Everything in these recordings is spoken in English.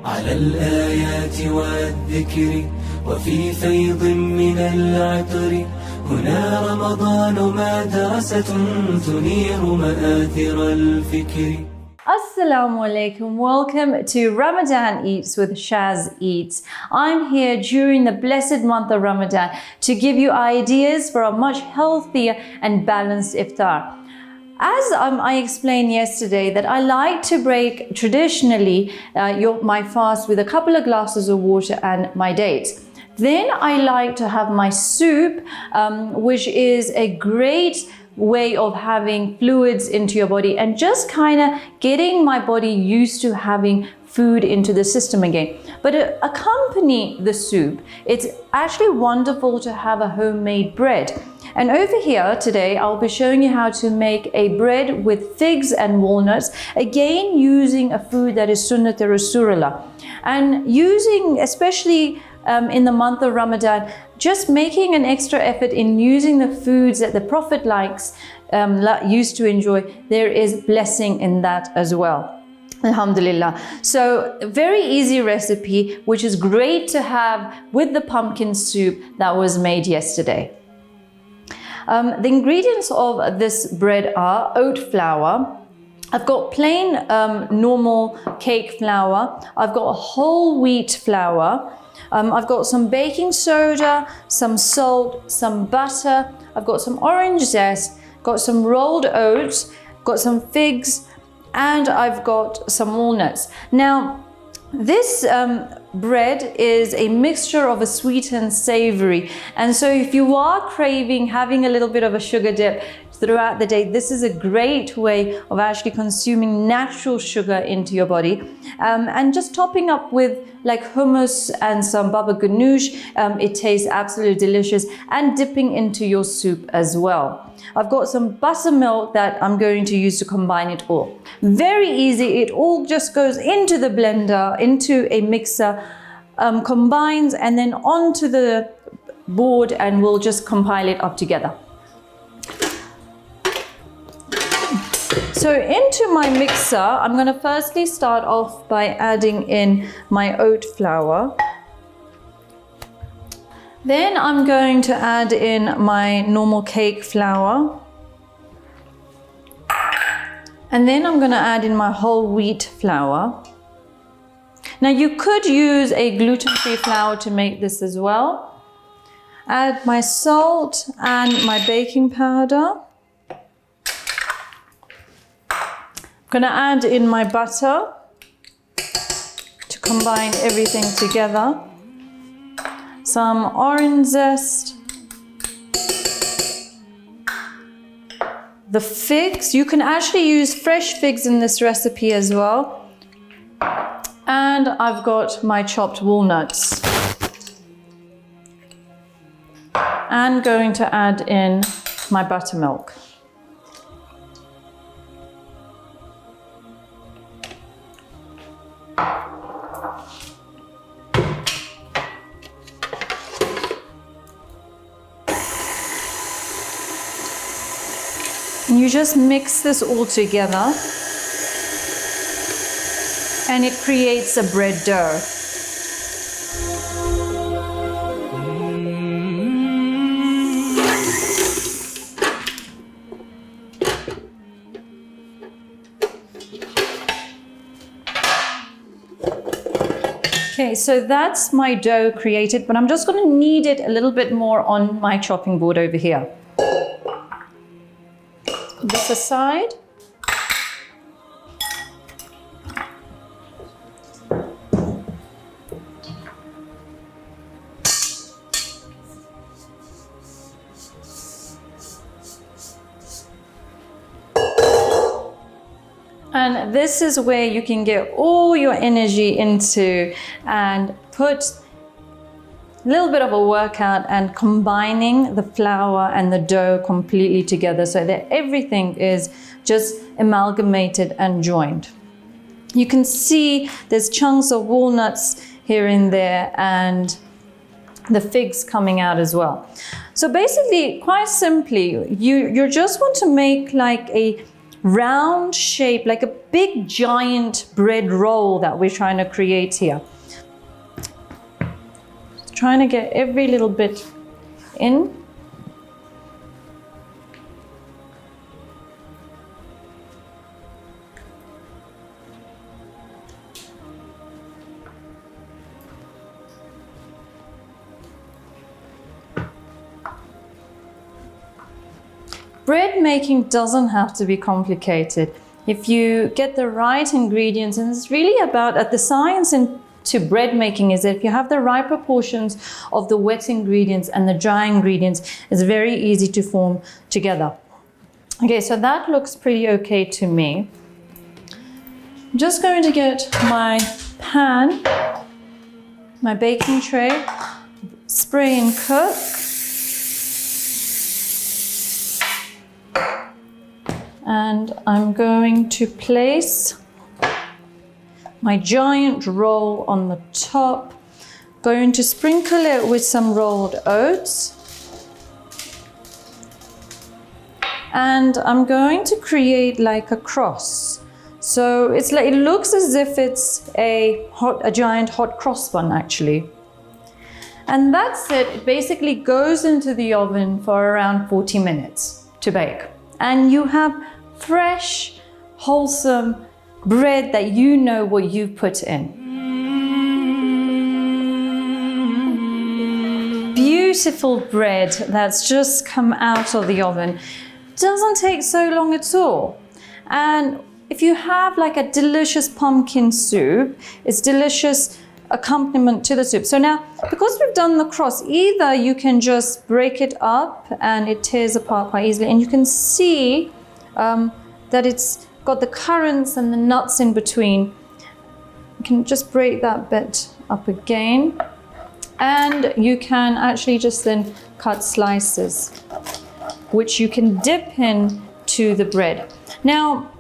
على الآيات والذكر وفي فيض من العطر هنا رمضان مدرسة تنير مآثر الفكر. Assalamu alaikum. Welcome to Ramadan Eats with Shaz Eats. I'm here during the blessed month of Ramadan to give you ideas for a much healthier and balanced iftar. As I explained yesterday, that I like to break traditionally my fast with a couple of glasses of water and my dates. Then I like to have my soup, which is a great way of having fluids into your body and just kind of getting my body used to having food into the system again. But to accompany the soup, it's actually wonderful to have a homemade bread. And over here today, I'll be showing you how to make a bread with figs and walnuts, again using a food that is Sunnat Rasulullah. And using, especially in the month of Ramadan, just making an extra effort in using the foods that the Prophet used to enjoy, there is blessing in that as well. Alhamdulillah. So a very easy recipe, which is great to have with the pumpkin soup that was made yesterday. The ingredients of this bread are oat flour. I've got plain normal cake flour. I've got whole wheat flour. I've got some baking soda, some salt, some butter. I've got some orange zest, got some rolled oats, got some figs, and I've got some walnuts. Now, this bread is a mixture of a sweet and savory. And so if you are craving having a little bit of a sugar dip throughout the day, this is a great way of actually consuming natural sugar into your body. And just topping up with like hummus and some baba ganoush, it tastes absolutely delicious, and dipping into your soup as well. I've got some buttermilk that I'm going to use to combine it all. Very easy, it all just goes into the blender, into a mixer, combines, and then onto the board, and we'll just compile it up together. So into my mixer, I'm going to firstly start off by adding in my oat flour. Then I'm going to add in my normal cake flour. And then I'm going to add in my whole wheat flour. Now you could use a gluten-free flour to make this as well. Add my salt and my baking powder. I'm going to add in my butter to combine everything together. Some orange zest. The figs, you can actually use fresh figs in this recipe as well. And I've got my chopped walnuts. And going to add in my buttermilk. And you just mix this all together, and it creates a bread dough. Okay, so that's my dough created, but I'm just going to knead it a little bit more on my chopping board over here. Put this aside. And this is where you can get all your energy into and put a little bit of a workout and combining the flour and the dough completely together so that everything is just amalgamated and joined. You can see there's chunks of walnuts here and there and the figs coming out as well. So basically, quite simply, you just want to make like a round shape, like a big giant bread roll that we're trying to create here. Trying to get every little bit in. Bread making doesn't have to be complicated. If you get the right ingredients, and it's really about the science into bread making is that if you have the right proportions of the wet ingredients and the dry ingredients, it's very easy to form together. Okay, so that looks pretty okay to me. I'm just going to get my pan, my baking tray, spray and cook. And I'm going to place my giant roll on the top. Going to sprinkle it with some rolled oats. And I'm going to create like a cross. So it's like, it looks as if it's a giant hot cross bun actually. And that's it. It basically goes into the oven for around 40 minutes to bake. And you have fresh, wholesome bread that you know what you've put in. Beautiful bread that's just come out of the oven. Doesn't take so long at all. And if you have like a delicious pumpkin soup, it's delicious accompaniment to the soup. So now, because we've done the cross, either you can just break it up and it tears apart quite easily, and you can see that it's got the currants and the nuts in between. You can just break that bit up again, and you can actually just then cut slices, which you can dip in to the bread. Now,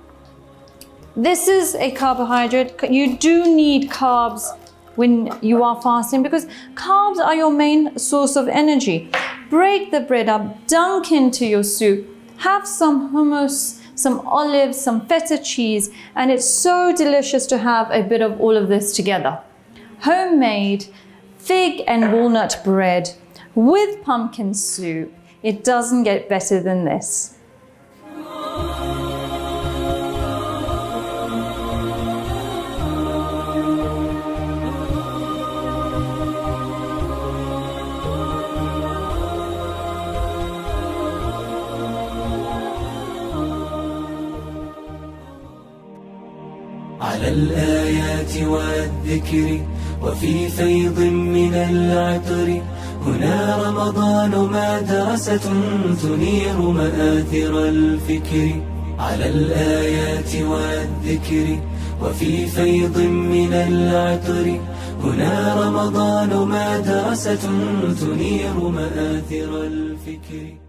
this is a carbohydrate. You do need carbs when you are fasting because carbs are your main source of energy. Break the bread up, dunk into your soup, have some hummus, some olives, some feta cheese, and it's so delicious to have a bit of all of this together. Homemade fig and walnut bread with pumpkin soup. It doesn't get better than this. على الآيات والذكر وفي فيض من العطر هنا رمضان مدرسة تنير مآثر الفكر على الآيات والذكر وفي فيض من العطر هنا رمضان مدرسة تنير مآثر الفكر